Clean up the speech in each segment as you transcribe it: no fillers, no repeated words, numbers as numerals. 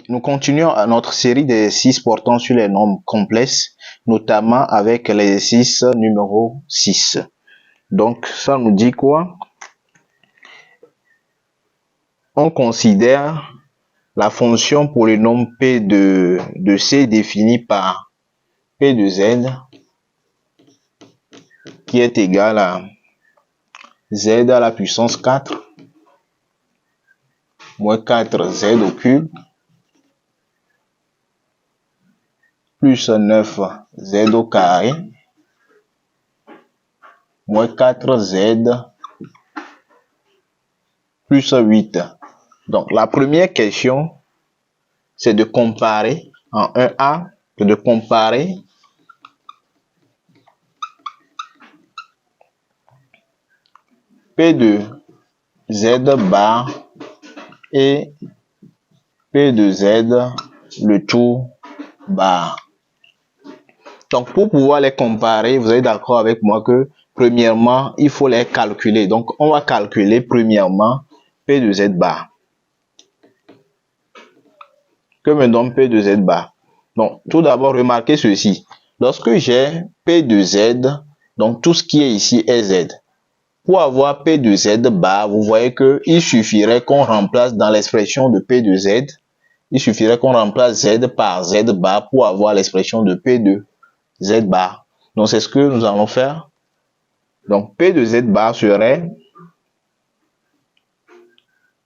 Nous continuons à notre série d'exercices portant sur les nombres complexes, notamment avec l'exercice numéro 6. Donc, ça nous dit quoi? On considère la fonction polynôme P de C définie par P de Z qui est égal à Z à la puissance 4 moins 4Z au cube plus 9Z au carré moins 4Z plus 8. Donc, la première question, c'est de comparer en 1A, de comparer P de Z bar et P de Z le tout bar. Donc, pour pouvoir les comparer, vous êtes d'accord avec moi que premièrement, il faut les calculer. Donc, on va calculer premièrement P de Z bar. Que me donne P de Z bar? Donc, tout d'abord, remarquez ceci. Lorsque j'ai P de Z, donc tout ce qui est ici est Z. Pour avoir P de Z bar, vous voyez qu'il suffirait qu'on remplace dans l'expression de P de Z, il suffirait qu'on remplace Z par Z bar pour avoir l'expression de P de Z bar. Donc, c'est ce que nous allons faire. Donc, P de Z bar serait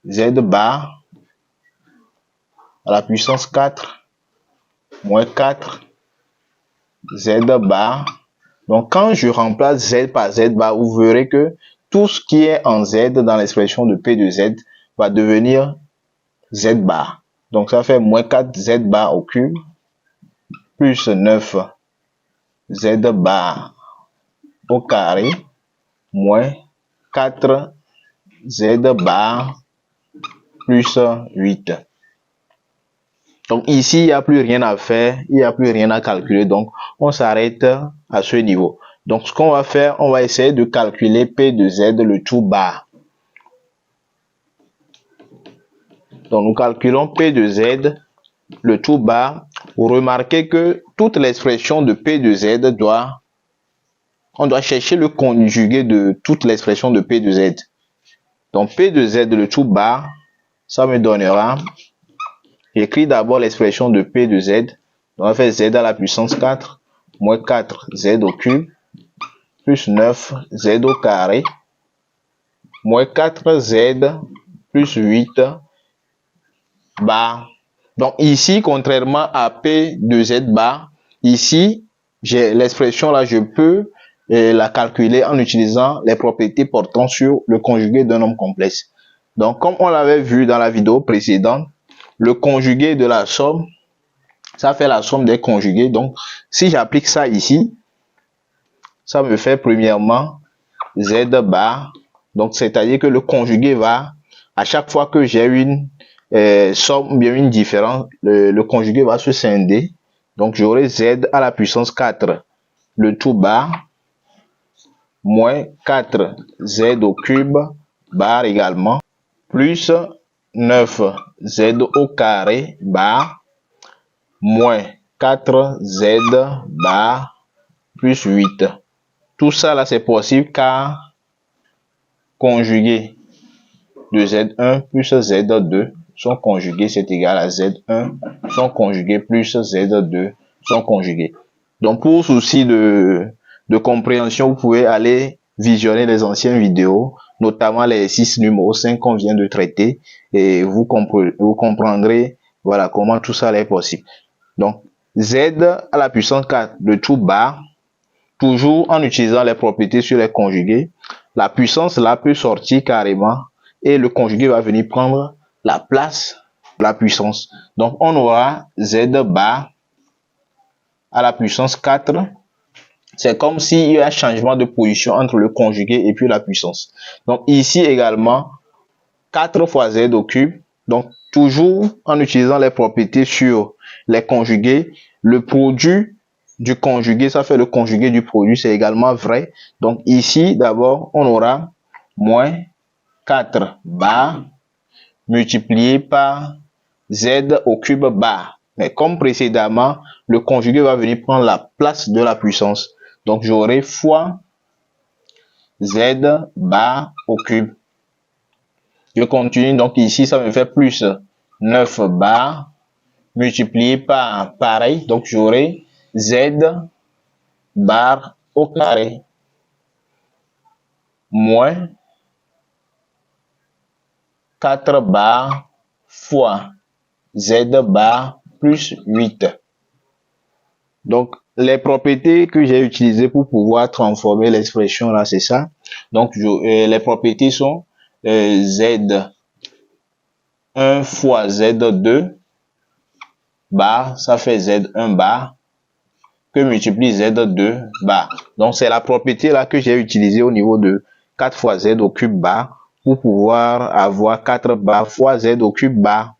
Z bar à la puissance 4 moins 4 Z bar. Donc, quand je remplace Z par Z bar, vous verrez que tout ce qui est en Z dans l'expression de P de Z va devenir Z bar. Donc, ça fait moins 4 Z bar au cube plus 9 Z bar au carré moins 4 Z bar plus 8. Donc ici, il n'y a plus rien à faire, il n'y a plus rien à calculer. Donc, on s'arrête à ce niveau. Donc, ce qu'on va faire, on va essayer de calculer P de Z, le tout bar. Donc, nous calculons P de Z, le tout bar. Vous remarquez que toute l'expression de P de Z on doit chercher le conjugué de toute l'expression de P de Z. Donc, P de Z, le tout bar, ça me donnera... J'écris d'abord l'expression de P de Z. On va faire Z à la puissance 4 moins 4 Z au cube plus 9 Z au carré moins 4 Z plus 8 bar. Donc ici, contrairement à P de Z bar, ici, j'ai l'expression là, je peux la calculer en utilisant les propriétés portant sur le conjugué d'un nombre complexe. Donc, comme on l'avait vu dans la vidéo précédente, le conjugué de la somme, ça fait la somme des conjugués. Donc, si j'applique ça ici, ça me fait premièrement Z bar. Donc, c'est-à-dire que le conjugué va, à chaque fois que j'ai une somme ou bien une différence, le conjugué va se scinder. Donc, j'aurai Z à la puissance 4, le tout bar, moins 4 Z au cube, bar également, plus 9 Z au carré bar moins 4 Z bar plus 8. Tout ça là c'est possible car conjugué de Z1 plus Z2 sont conjugués, c'est égal à Z1 sont conjugués plus Z2 sont conjugués. Donc pour souci de compréhension, vous pouvez aller visionner les anciennes vidéos, notamment l'exercice numéro 5 qu'on vient de traiter, et vous comprendrez voilà comment tout ça est possible. Donc Z à la puissance 4 de tout bar, toujours en utilisant les propriétés sur les conjugués, la puissance là peut sortir carrément et le conjugué va venir prendre la place de la puissance. Donc on aura Z bar à la puissance 4. C'est comme s'il y a un changement de position entre le conjugué et puis la puissance. Donc ici également, 4 fois Z au cube. Donc toujours en utilisant les propriétés sur les conjugués, le produit du conjugué, ça fait le conjugué du produit, c'est également vrai. Donc ici, d'abord, on aura moins 4 bar multiplié par z au cube bar. Mais comme précédemment, le conjugué va venir prendre la place de la puissance. Donc j'aurai fois z bar au cube. Je continue, donc ici ça me fait plus 9 bar multiplié par pareil, donc j'aurai z bar au carré moins 4 bar fois z bar plus 8. Donc les propriétés que j'ai utilisées pour pouvoir transformer l'expression là, c'est ça. Donc les propriétés sont z1 fois z2 bar, ça fait z1 bar que multiplie z2 bar. Donc c'est la propriété là que j'ai utilisée au niveau de 4 fois z au cube bar pour pouvoir avoir 4 bar fois z au cube bar.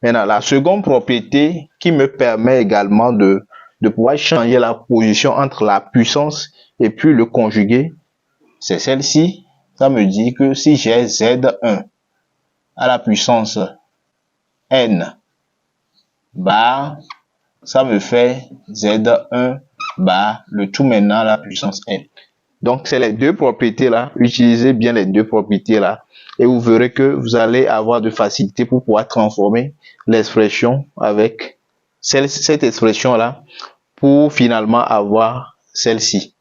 Maintenant, la seconde propriété qui me permet également de pouvoir changer la position entre la puissance et puis le conjugué, c'est celle-ci. Ça me dit que si j'ai z1 à la puissance n bar, ça me fait z1 bar, le tout maintenant à la puissance n. Donc, c'est les deux propriétés là. Utilisez bien les deux propriétés là. Et vous verrez que vous allez avoir de facilité pour pouvoir transformer l'expression avec cette expression là pour finalement avoir celle-ci.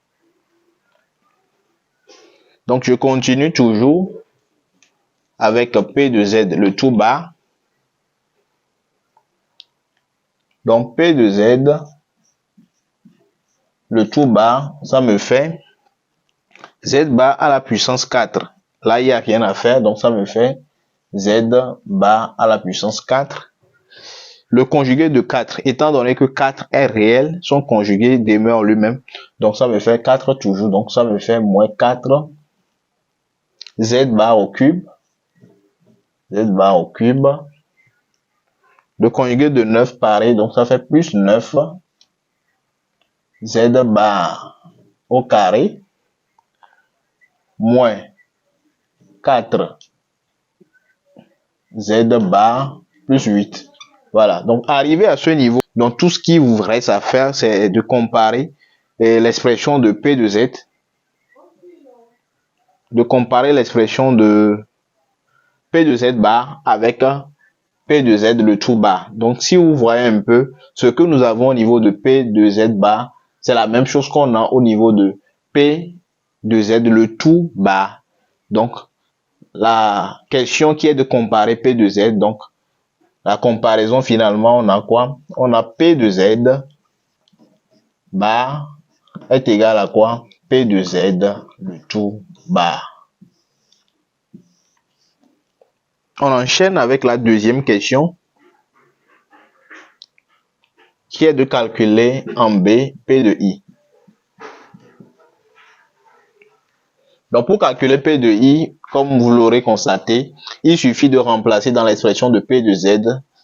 Donc, je continue toujours avec P de Z, le tout bas. Donc, P de Z, le tout bas, ça me fait Z bar à la puissance 4. Là, il n'y a rien à faire, donc ça me fait Z bar à la puissance 4. Le conjugué de 4, étant donné que 4 est réel, son conjugué demeure lui-même. Donc ça me fait 4 toujours, donc ça me fait moins 4 Z bar au cube. Z bar au cube. Le conjugué de 9, pareil, donc ça fait plus 9 Z bar au carré. Moins 4 Z bar plus 8. Voilà, donc arrivé à ce niveau, donc tout ce qui vous reste à faire, c'est de comparer l'expression de P de Z, de comparer l'expression de P de Z bar avec P de Z le tout bar. Donc si vous voyez un peu, ce que nous avons au niveau de P de Z bar, c'est la même chose qu'on a au niveau de P de Z le tout bar. Donc la question qui est de comparer P de Z, donc la comparaison finalement on a quoi? On a P de Z bar est égal à quoi? P de Z le tout bar. On enchaîne avec la deuxième question qui est de calculer en B P de I. Donc pour calculer P de I, comme vous l'aurez constaté, il suffit de remplacer dans l'expression de P de Z,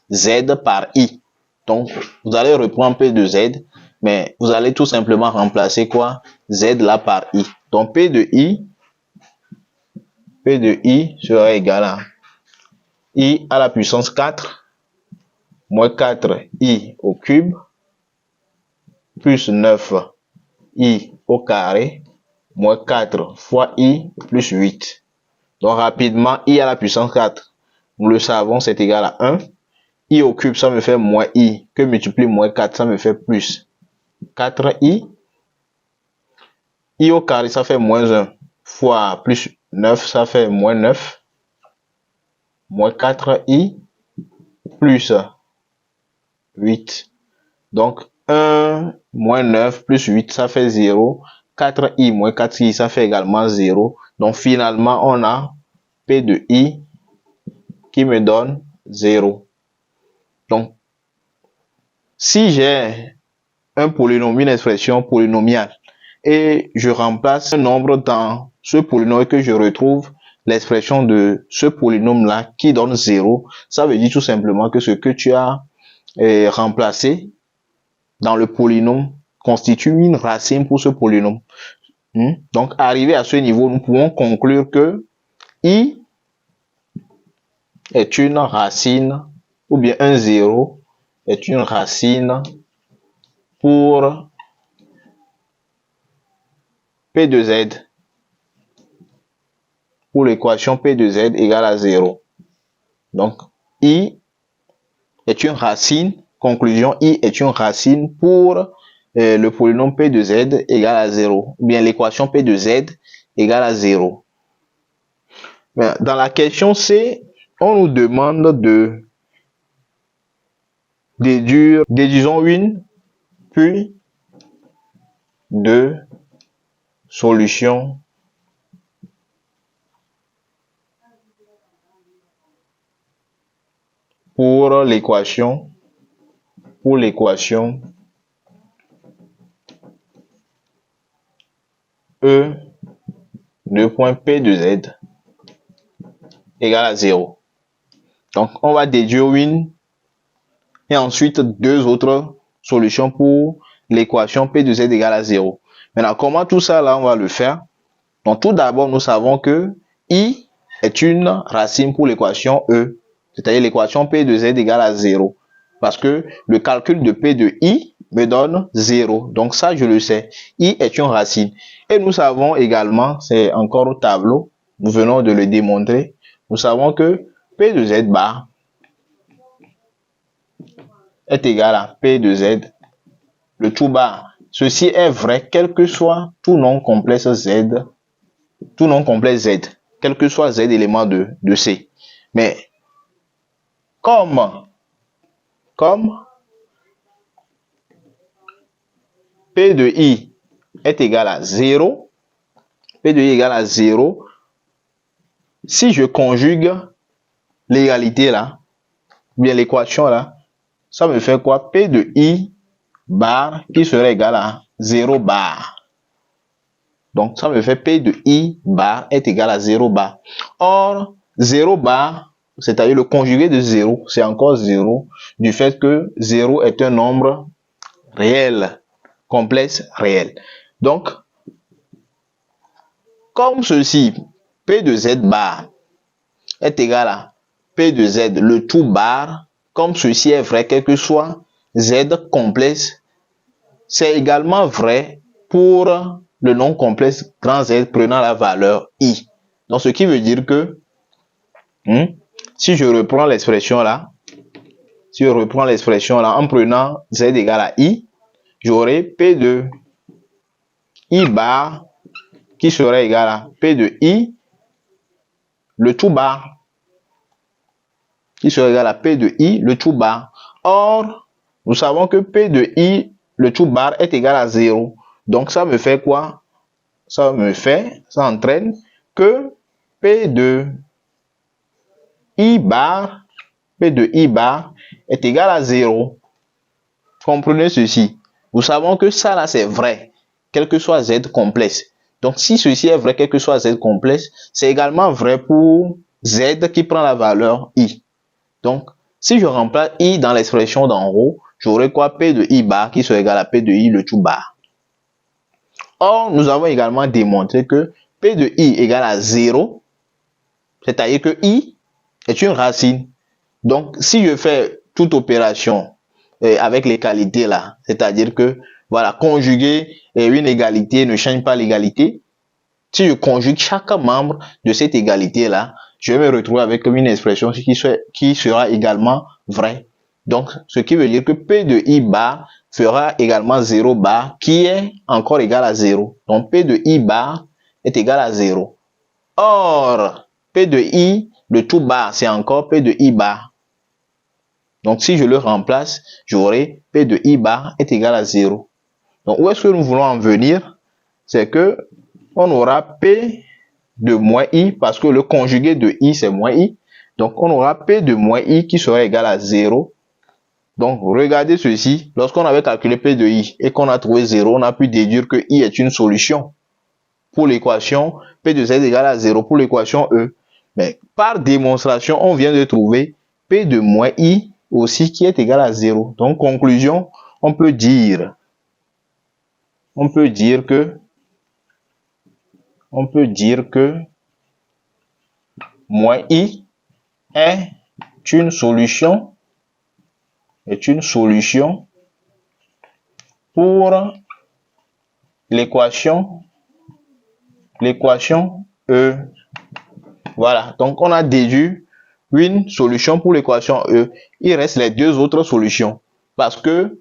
Z par I. Donc vous allez reprendre P de Z, mais vous allez tout simplement remplacer quoi? Z là par I. Donc P de I sera égal à I à la puissance 4 moins 4 I au cube plus 9 I au carré moins 4 fois I plus 8. Donc rapidement, I à la puissance 4, nous le savons, c'est égal à 1. I au cube, ça me fait moins I, que multiplie moins 4, ça me fait plus 4I. I au carré, ça fait moins 1 fois plus 9, ça fait moins 9. Moins 4I plus 8. Donc 1 moins 9 plus 8, ça fait 0. 4i moins 4i, ça fait également 0. Donc finalement, on a P de I qui me donne 0. Donc, si j'ai un polynôme, une expression polynomiale, et je remplace un nombre dans ce polynôme et que je retrouve l'expression de ce polynôme-là qui donne 0, ça veut dire tout simplement que ce que tu as remplacé dans le polynôme constitue une racine pour ce polynôme. Donc, arrivé à ce niveau, nous pouvons conclure que I est une racine ou bien un 0 est une racine pour P de Z, pour l'équation P de Z égale à 0. Donc, I est une racine, conclusion, I est une racine pour le polynôme P de Z égale à 0, ou bien l'équation P de Z égale à 0. Dans la question C, on nous demande de déduire, déduisons une, puis deux solutions pour l'équation E de point P de Z égale à 0. Donc, on va déduire une et ensuite deux autres solutions pour l'équation P de Z égale à 0. Maintenant, comment tout ça là, on va le faire? Donc, tout d'abord, nous savons que I est une racine pour l'équation E, c'est-à-dire l'équation P de Z égale à 0. Parce que le calcul de P de I me donne 0. Donc ça, je le sais. I est une racine. Et nous savons également, c'est encore au tableau, nous venons de le démontrer, nous savons que P de Z bar est égal à P de Z, le tout bar. Ceci est vrai, quel que soit tout nom complexe Z, quel que soit Z élément de C. Mais comme P de I est égal à 0, P de I égale à 0, si je conjugue l'égalité là, ou bien l'équation là, ça me fait quoi? P de I bar qui serait égal à 0 bar. Donc, ça me fait P de I bar est égal à 0 bar. Or, 0 bar, c'est-à-dire le conjugué de 0, c'est encore 0, du fait que 0 est un nombre réel, complexe réel. Donc, comme ceci, P de Z bar est égal à P de Z, le tout bar, comme ceci est vrai, quel que soit Z complexe, c'est également vrai pour le nom complexe grand Z prenant la valeur I. Donc, ce qui veut dire que, si je reprends l'expression là, en prenant Z égale à I, j'aurai P de I bar qui serait égal à P de I, le tout bar, qui serait égal à P de I, le tout bar. Or, nous savons que P de I, le tout bar, est égal à 0. Donc, ça me fait quoi? Ça entraîne que P de I bar est égal à 0. Comprenez ceci. Nous savons que ça là, c'est vrai, quel que soit Z complexe. Donc, si ceci est vrai, quel que soit Z complexe, c'est également vrai pour Z qui prend la valeur I. Donc, si je remplace I dans l'expression d'en haut, j'aurai quoi? P de I bar qui serait égal à P de I le tout bar. Or, nous avons également démontré que P de I égale à 0, c'est-à-dire que I est une racine. Donc, si je fais toute opération avec les qualités là, c'est-à-dire que, voilà, conjuguer une égalité ne change pas l'égalité. Si je conjugue chaque membre de cette égalité là, je vais me retrouver avec une expression qui sera également vraie. Donc, ce qui veut dire que P de I bar fera également 0 bar qui est encore égal à 0. Donc, P de I bar est égal à 0. Or, P de I, le tout bar, c'est encore P de I bar. Donc, si je le remplace, j'aurai P de I bar est égal à 0. Donc, où est-ce que nous voulons en venir? C'est que on aura P de moins I, parce que le conjugué de I, c'est moins I. Donc, on aura P de moins I qui sera égal à 0. Donc, regardez ceci. Lorsqu'on avait calculé P de I et qu'on a trouvé 0, on a pu déduire que I est une solution pour l'équation P de Z égale à 0 pour l'équation E. Mais par démonstration, on vient de trouver P de moins I aussi qui est égal à 0. Donc, conclusion, on peut dire que moins I est une solution est une solution pour l'équation E. Voilà, donc on a déduit une solution pour l'équation E. Il reste les deux autres solutions parce que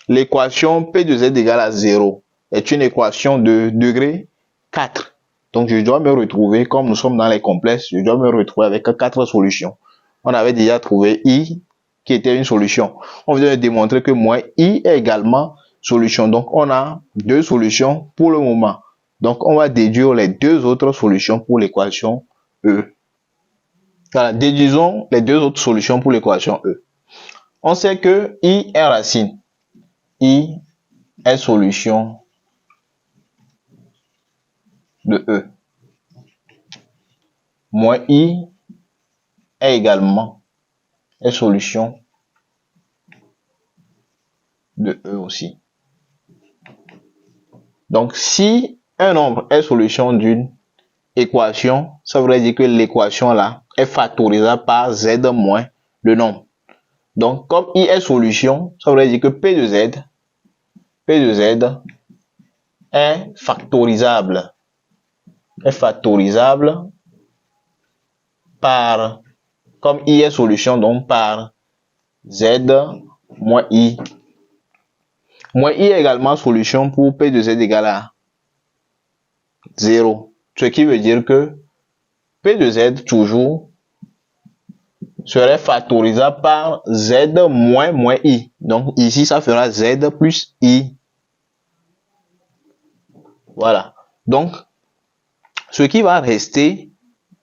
l'équation P de Z égale à 0 est une équation de degré 4. Donc je dois me retrouver, comme nous sommes dans les complexes, je dois me retrouver avec 4 solutions. On avait déjà trouvé I qui était une solution. On vient de démontrer que moins I est également solution. Donc on a deux solutions pour le moment. Donc on va déduire les deux autres solutions pour l'équation E. Voilà, déduisons les deux autres solutions pour l'équation E. On sait que I est racine. I est solution de E. Moins I est également solution de E aussi. Donc, si un nombre est solution d'une équation, ça voudrait dire que l'équation là est factorisable par Z moins le nombre. Donc, comme I est solution, ça voudrait dire que P de Z est factorisable. Par, comme I est solution, donc par Z moins I. Moins I est également solution pour P de Z égale à 0. Ce qui veut dire que P de Z toujours serait factorisable par Z moins I. Donc ici, ça fera Z plus I. Voilà. Donc, ce qui va rester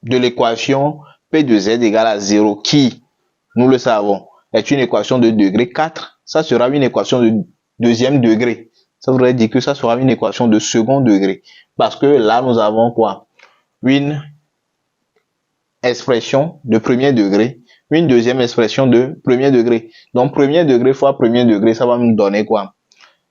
de l'équation P de Z égale à 0, qui, nous le savons, est une équation de degré 4, ça sera une équation de deuxième degré. Ça voudrait dire que ça sera une équation de second degré. Parce que là, nous avons quoi? Une expression de premier degré, une deuxième expression de premier degré. Donc, premier degré fois premier degré, ça va nous donner quoi?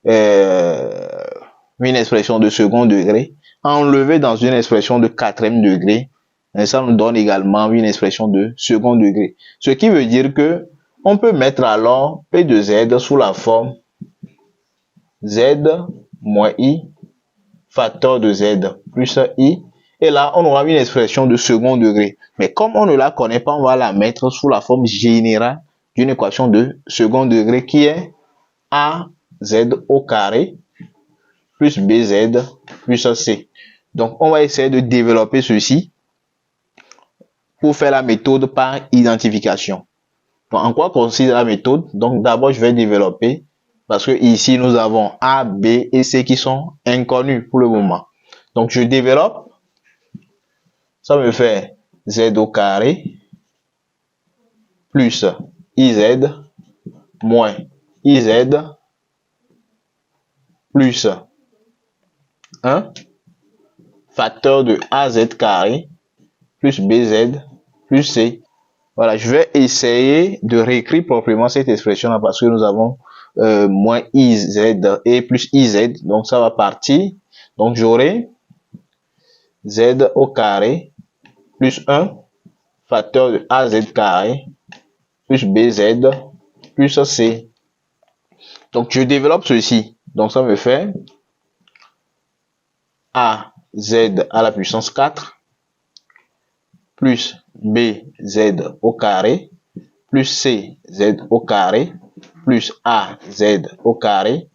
Une expression de second degré, enlevée dans une expression de quatrième degré, et ça nous donne également une expression de second degré. Ce qui veut dire que on peut mettre alors P de Z sous la forme Z moins I facteur de Z plus I. Et là, on aura une expression de second degré. Mais comme on ne la connaît pas, on va la mettre sous la forme générale d'une équation de second degré qui est AZ au carré plus BZ plus C. Donc, on va essayer de développer ceci pour faire la méthode par identification. Donc, en quoi consiste la méthode? Donc, d'abord, je vais développer parce que ici, nous avons A, B et C qui sont inconnus pour le moment. Donc, je développe. Ça me fait Z au carré plus IZ moins IZ plus 1 facteur de AZ carré plus BZ plus C. Voilà, je vais essayer de réécrire proprement cette expression-là parce que nous avons moins IZ et plus IZ. Donc, ça va partir. Donc, j'aurai Z au carré plus 1 facteur de AZ carré plus BZ plus C. Donc, je développe ceci. Donc, ça me fait AZ à la puissance 4 plus BZ au carré plus CZ au carré plus AZ au carré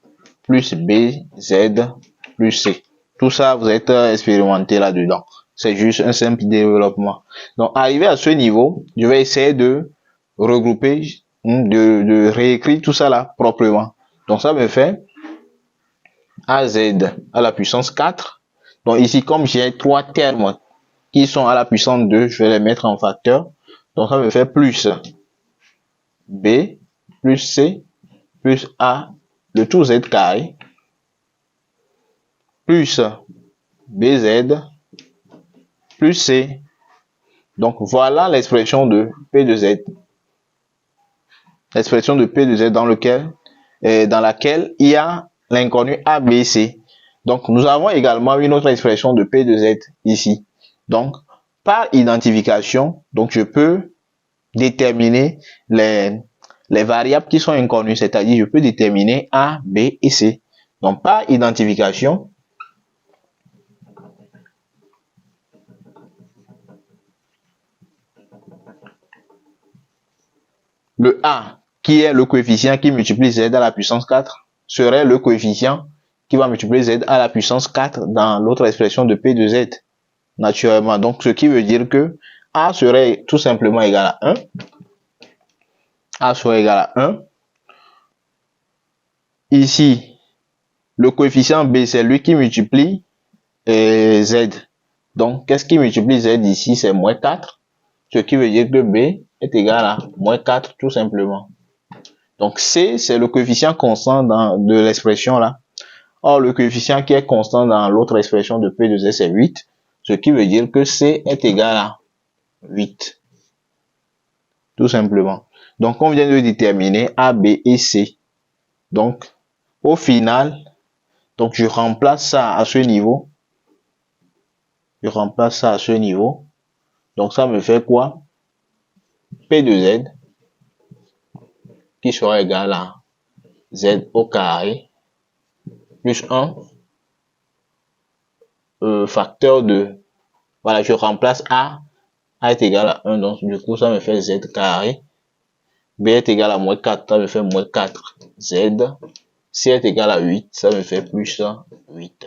plus BZ plus C. Tout ça, vous êtes expérimenté là-dedans. C'est juste un simple développement. Donc, arrivé à ce niveau, je vais essayer de regrouper, de réécrire tout ça là proprement. Donc, ça me fait AZ à la puissance 4. Donc, ici, comme j'ai trois termes qui sont à la puissance 2, je vais les mettre en facteur. Donc, ça me fait plus B, plus C, plus A, le tout Z carré, plus BZ, plus C. Donc, voilà l'expression de P de Z. L'expression de P de Z dans laquelle il y a l'inconnu A, B, C. Donc, nous avons également une autre expression de P de Z ici. Donc, par identification, donc je peux déterminer les les variables qui sont inconnues, c'est-à-dire je peux déterminer A, B et C. Donc par identification, le A, qui est le coefficient qui multiplie Z à la puissance 4, serait le coefficient qui va multiplier Z à la puissance 4 dans l'autre expression de P de Z, naturellement. Donc, ce qui veut dire que A serait tout simplement égal à 1. A serait égal à 1. Ici, le coefficient B, c'est lui qui multiplie Z. Donc, qu'est-ce qui multiplie Z ici? C'est moins 4. Ce qui veut dire que B est égal à moins 4 tout simplement. Donc, C, c'est le coefficient constant de l'expression là. Or, le coefficient qui est constant dans l'autre expression de P de Z, c'est 8. Ce qui veut dire que C est égal à 8. Tout simplement. Donc, on vient de déterminer A, B et C. Donc, au final, donc je remplace ça à ce niveau. Je remplace ça à ce niveau. Donc, ça me fait quoi? P de Z qui sera égal à Z au carré plus 1 facteur de... Voilà, je remplace A est égal à 1. Donc, du coup, ça me fait Z carré. B est égal à moins 4, ça me fait moins 4 Z. C est égal à 8, ça me fait plus 8.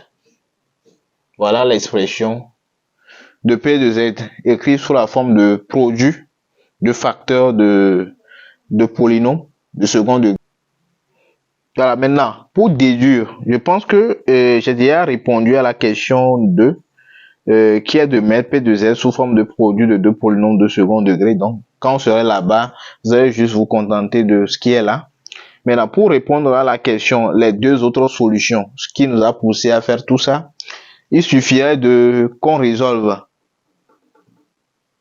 Voilà l'expression de P de Z écrite sous la forme de produit de facteurs de polynômes de second degré. Voilà, maintenant, pour déduire, je pense que j'ai déjà répondu à la question 2, qui est de mettre P de Z sous forme de produit de deux polynômes de second degré. Donc, quand on serait là-bas, vous allez juste vous contenter de ce qui est là. Maintenant, pour répondre à la question, les deux autres solutions, ce qui nous a poussé à faire tout ça, il suffirait qu'on résolve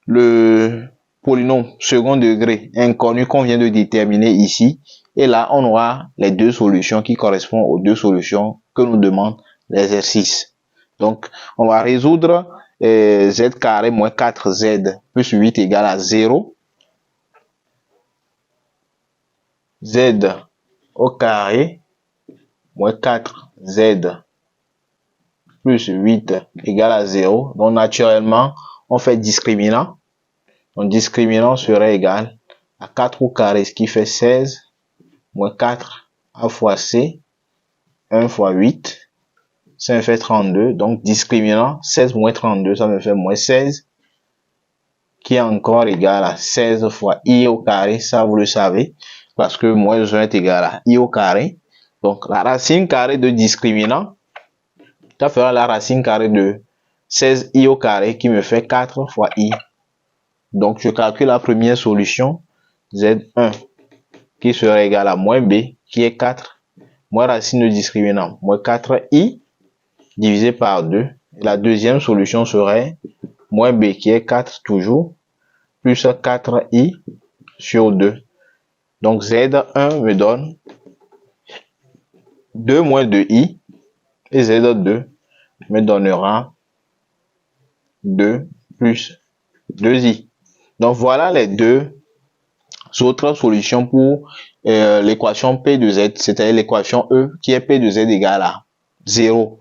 le polynôme second degré inconnu qu'on vient de déterminer ici. Et là, on aura les deux solutions qui correspondent aux deux solutions que nous demande l'exercice. Donc, on va résoudre Z carré moins 4Z plus 8 égale à 0. Z au carré moins 4Z plus 8 égale à 0. Donc, naturellement, on fait discriminant. Donc, discriminant serait égal à 4 au carré, ce qui fait 16, moins 4 A fois C, 1 fois 8, ça me fait 32. Donc, discriminant, 16 moins 32, ça me fait moins 16, qui est encore égal à 16 fois I au carré, ça vous le savez, parce que moins 1 est égal à I au carré. Donc, la racine carrée de discriminant, ça fera la racine carrée de 16I au carré, qui me fait 4 fois I. Donc, je calcule la première solution, Z1, qui serait égal à moins B, qui est 4, moins racine de discriminant, moins 4I, divisé par 2. Et la deuxième solution serait moins B, qui est 4 toujours, plus 4I sur 2. Donc, Z1 me donne 2 moins 2I, et Z2 me donnera 2 plus 2I. Donc, voilà les deux autres solutions pour l'équation P de Z, c'est-à-dire l'équation E qui est P de Z égale à 0.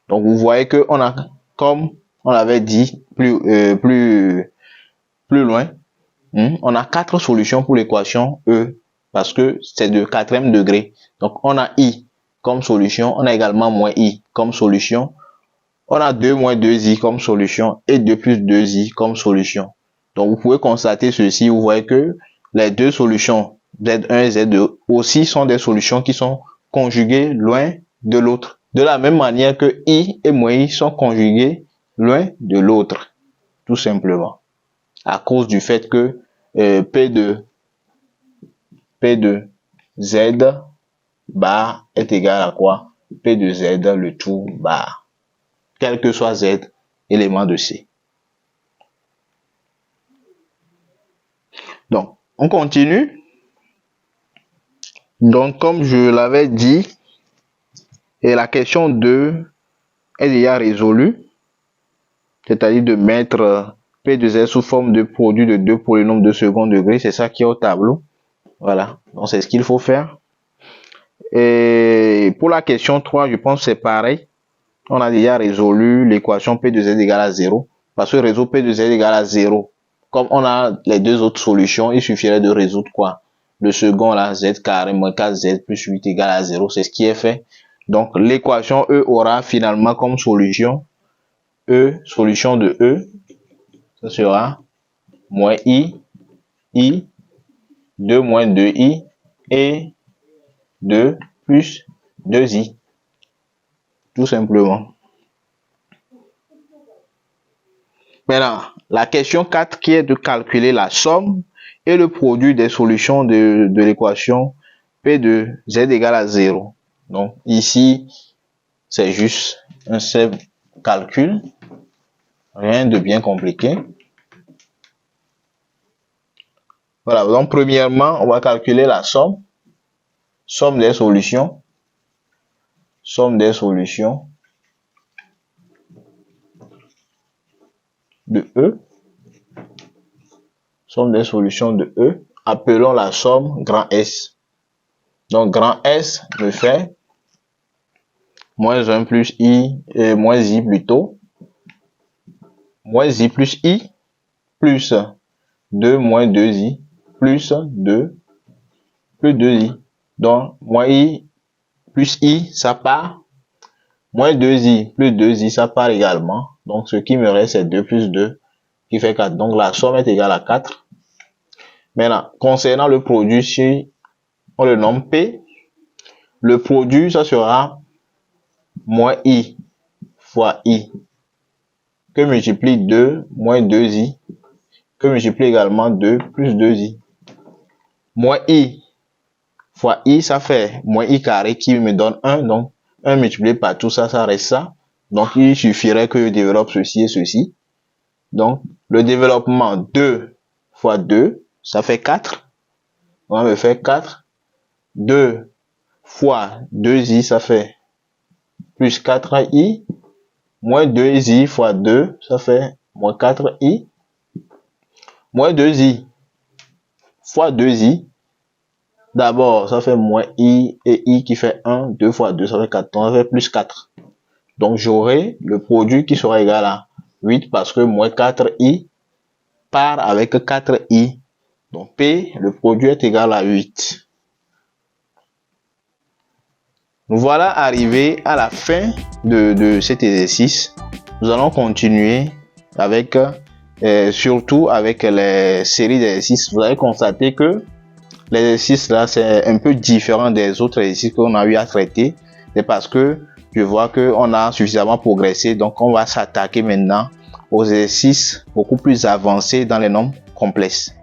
Donc, vous voyez que on a, comme on l'avait dit plus loin, on a 4 solutions pour l'équation E parce que c'est de 4e degré. Donc, on a I comme solution, on a également moins I comme solution, on a 2 moins 2I comme solution et 2 plus 2I comme solution. Donc, vous pouvez constater ceci, vous voyez que les deux solutions Z1 et Z2 aussi sont des solutions qui sont conjuguées loin de l'autre. De la même manière que I et moins I sont conjugués loin de l'autre, tout simplement. À cause du fait que P de Z bar est égal à quoi? P de Z le tout bar. Quel que soit Z, élément de C. Donc, on continue. Donc, comme je l'avais dit, et la question 2 est déjà résolue, c'est-à-dire de mettre P de Z sous forme de produit de deux polynômes de second degré, c'est ça qui est au tableau. Voilà, donc c'est ce qu'il faut faire. Et pour la question 3, je pense que c'est pareil. On a déjà résolu l'équation P de Z égale à 0. Parce que résoudre P de Z égale à 0, comme on a les deux autres solutions, il suffirait de résoudre quoi? Le second là, Z carré moins 4Z plus 8 égale à 0. C'est ce qui est fait. Donc l'équation E aura finalement comme solution E, solution de E, ça sera moins I, 2 moins 2I et 2 plus 2I. Tout simplement. Maintenant, la question 4 qui est de calculer la somme et le produit des solutions de l'équation P de Z égale à 0. Donc ici, c'est juste un simple calcul, rien de bien compliqué. Voilà, donc premièrement, on va calculer la somme des solutions, de E, somme des solutions de E, appelons la somme grand S. Donc grand S me fait moins 1 plus I, moins I plutôt, moins I plus I, plus 2 moins 2I, plus 2, plus 2I. Donc moins I plus I, ça part, moins 2I plus 2I, ça part également. Donc ce qui me reste, c'est 2 plus 2, qui fait 4. Donc la somme est égale à 4. Maintenant, concernant le produit, si on le nomme P, le produit, ça sera moins I fois I, que multiplie 2 moins 2I, que multiplie également 2 plus 2I. Moins I fois I, ça fait moins I carré qui me donne 1. Donc, 1 multiplié par tout ça, ça reste ça. Donc, il suffirait que je développe ceci et ceci. Donc, le développement 2 fois 2, ça fait 4. On va me faire 4. 2 fois 2i, ça fait plus 4i. Moins 2i fois 2, ça fait moins 4i. Moins 2i fois 2i. D'abord, ça fait moins i et i qui fait 1. 2 fois 2, ça fait 4. Donc, ça fait plus 4. Donc, j'aurai le produit qui sera égal à 8 parce que moins 4i part avec 4i. Donc, P, le produit est égal à 8. Nous voilà arrivés à la fin de cet exercice. Nous allons continuer avec, surtout avec les séries d'exercices. Vous allez constater que l'exercice là, c'est un peu différent des autres exercices qu'on a eu à traiter. C'est parce que je vois qu'on a suffisamment progressé. Donc, on va s'attaquer maintenant aux exercices beaucoup plus avancés dans les nombres complexes.